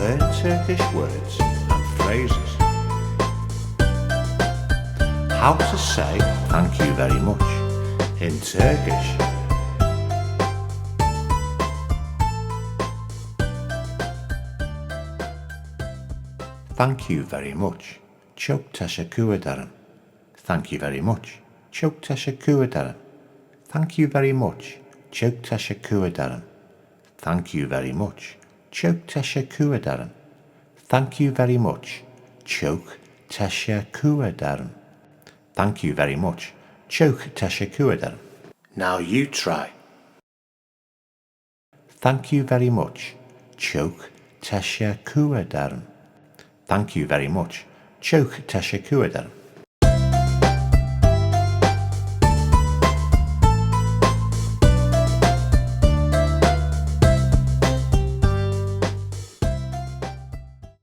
Learn Turkish words and phrases. How to say thank you very much in Turkish. Thank you very much. Çok teşekkür ederim. Thank you very much. Çok teşekkür ederim. Thank you very much. Çok teşekkür ederim. Thank you very much. Çok teşekkür ederim. Thank you very much. Çok teşekkür ederim. Thank you very much. Çok teşekkür ederim. Now you try. Thank you very much. Çok teşekkür ederim. Thank you very much. Çok teşekkür ederim.